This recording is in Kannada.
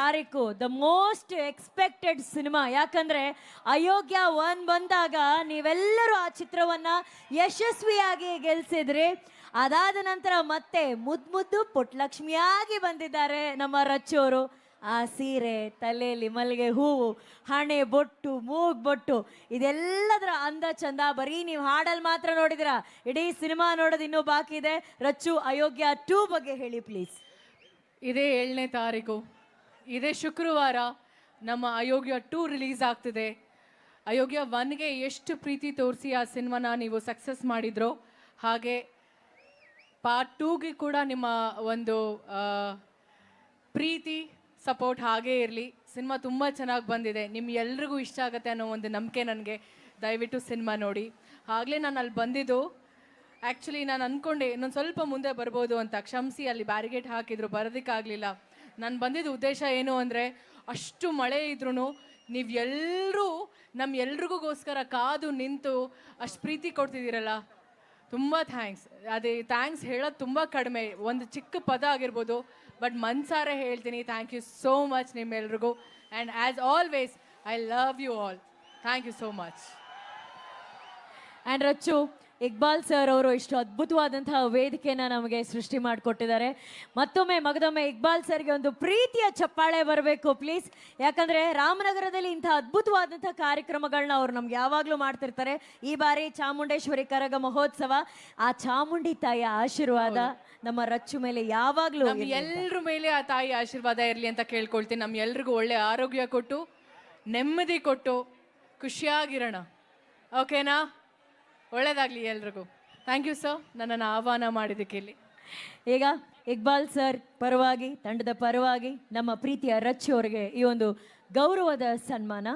ತಾರೀಕು ದ ಮೋಸ್ಟ್ ಎಕ್ಸ್ಪೆಕ್ಟೆಡ್ ಸಿನಿಮಾ. ಯಾಕಂದ್ರೆ ಅಯೋಗ್ಯ 1 ಬಂದಾಗ ನೀವೆಲ್ಲರೂ ಆ ಚಿತ್ರವನ್ನ ಯಶಸ್ವಿಯಾಗಿ ಗೆಲ್ಸಿದ್ರಿ. ಅದಾದ ನಂತರ ಮತ್ತೆ ಮುದ್ದು ಪುಟ್ಟಲಕ್ಷ್ಮಿಯಾಗಿ ಬಂದಿದ್ದಾರೆ ನಮ್ಮ ರಚ್ಚು ಅವರು. ಆ ಸೀರೆ, ತಲೆಯಲ್ಲಿ ಮಲ್ಲಿಗೆ ಹೂವು, ಹಣೆ ಬೊಟ್ಟು, ಮೂಗ್ ಬೊಟ್ಟು, ಇದೆಲ್ಲದರ ಅಂದ ಚಂದ ಬರೀ ನೀವು ಹಾಡಲ್ಲಿ ಮಾತ್ರ ನೋಡಿದಿರಾ, ಇಡೀ ಸಿನಿಮಾ ನೋಡೋದು ಇನ್ನೂ ಬಾಕಿ ಇದೆ. ರಚ್ಚು, ಅಯೋಗ್ಯ 2 ಬಗ್ಗೆ ಹೇಳಿ ಪ್ಲೀಸ್. ಇದೇ 7ನೇ ತಾರೀಕು, ಇದೇ ಶುಕ್ರವಾರ ನಮ್ಮ ಅಯೋಗ್ಯ 2 ರಿಲೀಸ್ ಆಗ್ತಿದೆ. ಅಯೋಗ್ಯ 1ಗೆ ಎಷ್ಟು ಪ್ರೀತಿ ತೋರಿಸಿ ಆ ಸಿನಿಮಾನ ನೀವು ಸಕ್ಸಸ್ ಮಾಡಿದ್ರೋ, ಹಾಗೆ ಪಾರ್ಟ್ 2ಗೆ ಕೂಡ ನಿಮ್ಮ ಒಂದು ಪ್ರೀತಿ ಸಪೋರ್ಟ್ ಹಾಗೇ ಇರಲಿ. ಸಿನಿಮಾ ತುಂಬ ಚೆನ್ನಾಗಿ ಬಂದಿದೆ, ನಿಮ್ಮ ಎಲ್ರಿಗೂ ಇಷ್ಟ ಆಗುತ್ತೆ ಅನ್ನೋ ಒಂದು ನಂಬಿಕೆ ನನಗೆ. ದಯವಿಟ್ಟು ಸಿನಿಮಾ ನೋಡಿ. ಆಗಲೇ ನಾನು ಅಲ್ಲಿ ಬಂದಿದ್ದು, ಆ್ಯಕ್ಚುಲಿ ನಾನು ಅಂದ್ಕೊಂಡೆ ಇನ್ನೊಂದು ಸ್ವಲ್ಪ ಮುಂದೆ ಬರ್ಬೋದು ಅಂತ. ಕ್ಷಮಿಸಿ, ಅಲ್ಲಿ ಬ್ಯಾರಿಗೇಡ್ ಹಾಕಿದ್ರು, ಬರೋದಕ್ಕಾಗಲಿಲ್ಲ. ನಾನು ಬಂದಿದ್ದ ಉದ್ದೇಶ ಏನು ಅಂದರೆ, ಅಷ್ಟು ಮಳೆ ಇದ್ರೂ ನೀವು ಎಲ್ಲರೂ ಎಲ್ರಿಗೋಸ್ಕರ ಕಾದು ನಿಂತು ಅಷ್ಟು ಪ್ರೀತಿ ಕೊಡ್ತಿದ್ದೀರಲ್ಲ, ತುಂಬ ಥ್ಯಾಂಕ್ಸ್. ಅದೇ ಥ್ಯಾಂಕ್ಸ್ ಹೇಳೋದು ತುಂಬ ಕಡಿಮೆ, ಒಂದು ಚಿಕ್ಕ ಪದ ಆಗಿರ್ಬೋದು, ಬಟ್ ಮನ್ಸಾರೆ ಹೇಳ್ತೀನಿ. ಥ್ಯಾಂಕ್ ಯು ಸೋ ಮಚ್ ನಿಮ್ಮೆಲ್ರಿಗೂ. And as always I love you all. Thank you so much. And Rachu, Iqbal sir ಅವರು ಇಷ್ಟು ಅದ್ಭುತವಾದಂತಹ ವೇದಿಕೆನ ನಮಗೆ ಸೃಷ್ಟಿ ಮಾಡಿಕೊಟ್ಟಿದ್ದಾರೆ. ಮತ್ತೊಮ್ಮೆ ಮಗದೊಮ್ಮೆ ಇಕ್ಬಾಲ್ ಸರ್ಗೆ ಒಂದು ಪ್ರೀತಿಯ ಚಪ್ಪಾಳೆ ಬರಬೇಕು ಪ್ಲೀಸ್. ಯಾಕಂದರೆ ರಾಮನಗರದಲ್ಲಿ ಇಂಥ ಅದ್ಭುತವಾದಂಥ ಕಾರ್ಯಕ್ರಮಗಳನ್ನ ಅವ್ರು ನಮ್ಗೆ ಯಾವಾಗಲೂ ಮಾಡ್ತಿರ್ತಾರೆ. ಈ ಬಾರಿ ಚಾಮುಂಡೇಶ್ವರಿ ಕರಗ ಮಹೋತ್ಸವ, ಆ ಚಾಮುಂಡಿ ತಾಯಿಯ ಆಶೀರ್ವಾದ ನಮ್ಮ ರಚ್ಚು ಮೇಲೆ ಯಾವಾಗಲೂ, ಎಲ್ಲರ ಮೇಲೆ ಆ ತಾಯಿ ಆಶೀರ್ವಾದ ಇರಲಿ ಅಂತ ಕೇಳ್ಕೊಳ್ತೀನಿ. ನಮ್ಮ ಎಲ್ರಿಗೂ ಒಳ್ಳೆ ಆರೋಗ್ಯ ಕೊಟ್ಟು, ನೆಮ್ಮದಿ ಕೊಟ್ಟು, ಖುಷಿಯಾಗಿರೋಣ. ಓಕೆನಾ? ಒಳ್ಳೇದಾಗಲಿ ಎಲ್ರಿಗೂ. ಥ್ಯಾಂಕ್ ಯು ಸರ್, ನನ್ನನ್ನು ಆಹ್ವಾನ ಮಾಡಿದ್ದಕ್ಕೆ. ಇಲ್ಲಿ ಈಗ ಇಕ್ಬಾಲ್ ಸರ್ ಪರವಾಗಿ, ತಂಡದ ಪರವಾಗಿ ನಮ್ಮ ಪ್ರೀತಿಯ ರಚ್ಚು ಅವರಿಗೆ ಈ ಒಂದು ಗೌರವದ ಸನ್ಮಾನ.